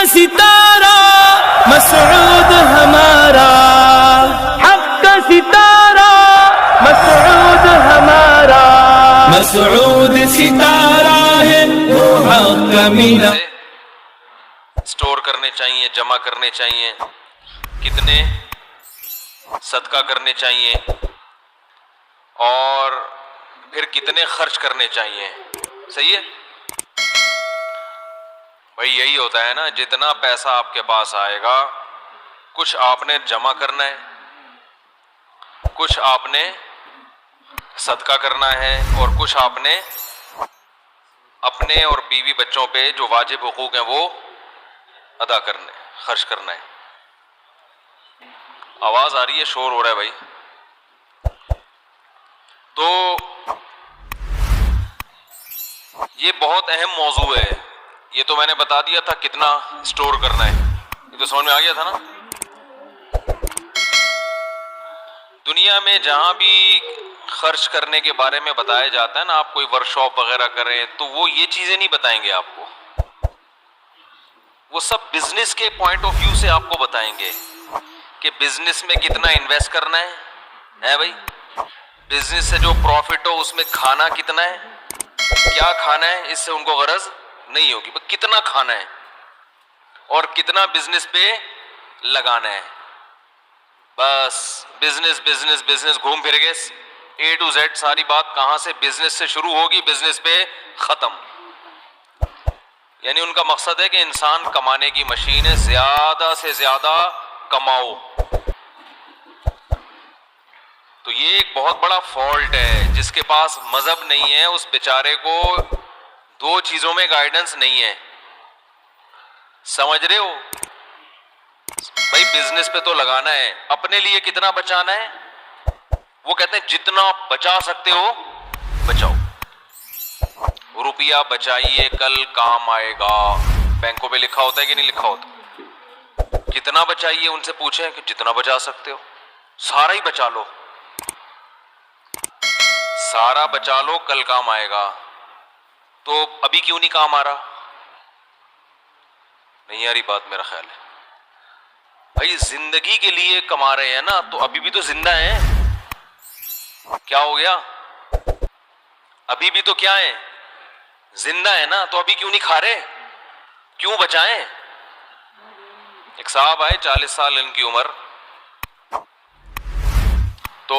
ستارہ مسعود ہمارا، حق کا ستارہ مسعود ہمارا، مسعود ستارہ ہے وہ حق کا مینا۔ سٹور کرنے چاہیے، جمع کرنے چاہیے، کتنے صدقہ کرنے چاہیے، اور پھر کتنے خرچ کرنے چاہیے۔ صحیح ہے بھائی، یہی ہوتا ہے نا، جتنا پیسہ آپ کے پاس آئے گا کچھ آپ نے جمع کرنا ہے، کچھ آپ نے صدقہ کرنا ہے، اور کچھ آپ نے اپنے اور بیوی بچوں پہ جو واجب حقوق ہیں وہ ادا کرنے، خرچ کرنا ہے۔ آواز آ رہی ہے؟ شور ہو رہا ہے بھائی؟ تو یہ بہت اہم موضوع ہے۔ یہ تو میں نے بتا دیا تھا کتنا سٹور کرنا ہے، یہ تو سمجھ میں آ گیا تھا نا۔ دنیا میں جہاں بھی خرچ کرنے کے بارے میں بتایا جاتا ہے نا، آپ کوئی ورک شاپ وغیرہ کریں تو وہ یہ چیزیں نہیں بتائیں گے آپ کو، وہ سب بزنس کے پوائنٹ آف ویو سے آپ کو بتائیں گے کہ بزنس میں کتنا انویسٹ کرنا ہے بھائی، بزنس سے جو پروفٹ ہو اس میں کھانا کتنا ہے، کیا کھانا ہے، اس سے ان کو غرض نہیں ہوگی، کتنا کھانا ہے اور کتنا بزنس پہ لگانا ہے۔ بس بزنس بزنس بزنس، گھوم پھر کے اے ٹو زیڈ ساری بات کہاں سے بزنس سے شروع ہوگی، بزنس پہ ختم۔ یعنی ان کا مقصد ہے کہ انسان کمانے کی مشین ہے، زیادہ سے زیادہ کماؤ۔ تو یہ ایک بہت بڑا فالٹ ہے، جس کے پاس مذہب نہیں ہے اس بیچارے کو دو چیزوں میں گائیڈنس نہیں ہے۔ سمجھ رہے ہو بھائی؟ بزنس پہ تو لگانا ہے، اپنے لیے کتنا بچانا ہے؟ وہ کہتے ہیں جتنا بچا سکتے ہو بچاؤ، روپیہ بچائیے کل کام آئے گا، بینکوں پہ لکھا ہوتا ہے کہ نہیں لکھا ہوتا؟ کتنا بچائیے، ان سے پوچھیں کہ جتنا بچا سکتے ہو، سارا ہی بچا لو، سارا بچا لو، کل کام آئے گا۔ تو ابھی کیوں نہیں کام آ رہا؟ نہیں آ رہی بات؟ میرا خیال ہے بھائی زندگی کے لیے کما رہے ہیں نا، تو ابھی بھی تو زندہ ہیں۔ کیا ہو گیا؟ ابھی بھی تو کیا ہے؟ زندہ ہے نا، تو ابھی کیوں نہیں کھا رہے؟ کیوں بچائیں؟ ایک صاحب آئے 40 سال ان کی عمر، تو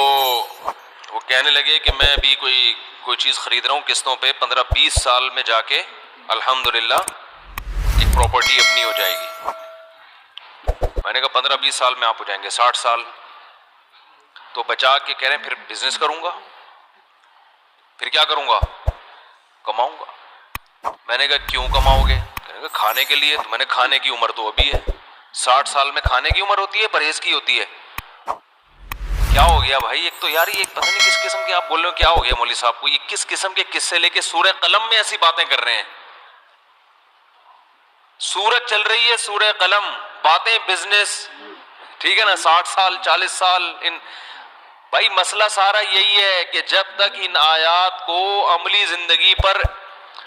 وہ کہنے لگے کہ میں ابھی کوئی چیز خرید رہا ہوں قسطوں پہ، 15-20 سال میں جا کے الحمدللہ ایک پراپرٹی اپنی ہو جائے گی۔ میں نے کہا 15-20 سال میں آپ ہو جائیں گے، 60 سال تو بچا کے کہہ رہے ہیں پھر بزنس کروں گا، پھر کیا کروں گا؟ کماؤں گا۔ میں نے کہا کیوں کماؤ گے؟ کہنے کہ کھانے کے لیے۔ تو میں نے کھانے کی عمر تو ابھی ہے، 60 سال میں کھانے کی عمر ہوتی ہے، پرہیز کی ہوتی ہے؟ کیا ہو گیا بھائی؟ ایک تو یار یہ پتہ نہیں کس قسم کے آپ بول رہے ہو، کیا ہو گیا مولوی صاحب کو؟ یہ کس قسم کے قصے لے کے سورہ قلم میں ایسی باتیں کر رہے ہیں؟ سورت چل رہی ہے سورہ قلم، باتیں بزنس، ٹھیک ہے نا، 60 سال 40 سال بھائی مسئلہ سارا یہی ہے کہ جب تک ان آیات کو عملی زندگی پر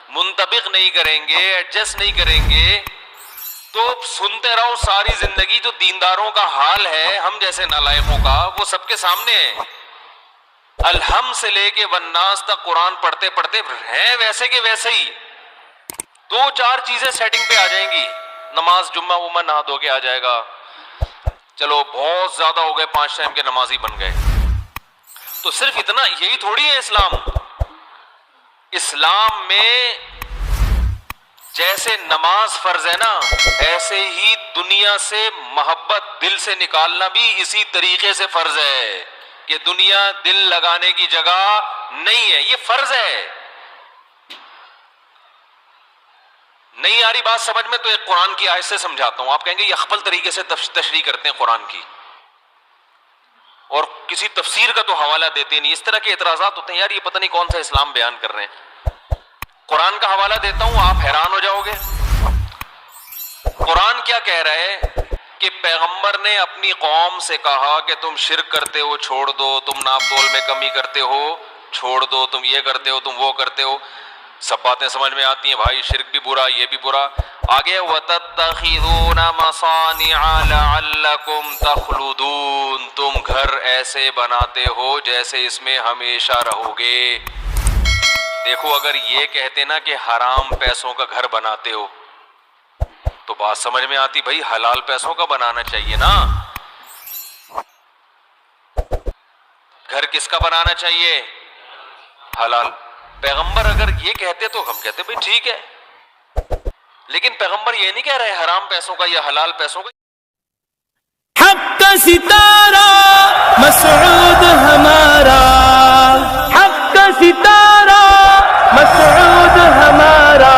منطبق نہیں کریں گے، ایڈجسٹ نہیں کریں گے، تو سنتے رہو ساری زندگی۔ جو دینداروں کا حال ہے ہم جیسے نالائقوں کا، وہ سب کے سامنے ہے۔ الحم سے لے کے والناس تک قرآن پڑھتے پڑھتے ہیں ویسے کہ ویسے ہی، 2-4 چیزیں سیٹنگ پہ آ جائیں گی، نماز جمعہ ومعہ نہا دھو کے آ جائے گا، چلو بہت زیادہ ہو گئے 5 ٹائم کے نمازی بن گئے۔ تو صرف اتنا یہی تھوڑی ہے اسلام۔ اسلام میں جیسے نماز فرض ہے نا، ایسے ہی دنیا سے محبت دل سے نکالنا بھی اسی طریقے سے فرض ہے، کہ دنیا دل لگانے کی جگہ نہیں ہے، یہ فرض ہے۔ نہیں آ رہی بات سمجھ میں؟ تو ایک قرآن کی آیت سے سمجھاتا ہوں۔ آپ کہیں گے یہ اخبل طریقے سے تشریح کرتے ہیں قرآن کی، اور کسی تفسیر کا تو حوالہ دیتے نہیں۔ اس طرح کے اعتراضات ہوتے ہیں، یار یہ پتہ نہیں کون سا اسلام بیان کر رہے ہیں۔ قرآن کا حوالہ دیتا ہوں، آپ حیران ہو جاؤ گے۔ قرآن کیا کہہ رہا ہے کہ پیغمبر نے اپنی قوم سے کہا کہ تم شرک کرتے ہو چھوڑ دو، تم ناپ تول میں کمی کرتے ہو چھوڑ دو، تم یہ کرتے ہو، تم وہ کرتے ہو۔ سب باتیں سمجھ میں آتی ہیں بھائی، شرک بھی برا، یہ بھی برا. آگے وَتَتَّخِذُونَ مَصَانِعَ لَعَلَّكُمْ تَخْلُدُونَ، تم گھر ایسے بناتے ہو جیسے اس میں ہمیشہ رہو گے. دیکھو اگر یہ کہتے نا کہ حرام پیسوں کا گھر بناتے ہو تو بات سمجھ میں آتی، بھائی حلال پیسوں کا بنانا چاہیے نا. گھر کس کا بنانا چاہیے؟ حلال. پیغمبر اگر یہ کہتے تو ہم کہتے بھائی ٹھیک ہے، لیکن پیغمبر یہ نہیں کہہ رہے حرام پیسوں کا یا حلال پیسوں کا. حق کا ستارہ مسعود ہمارا، حق کا ستارہ مسعود ہمارا،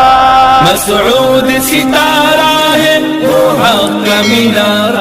مسعود ستارہ ہے وہ حق کا مینارہ.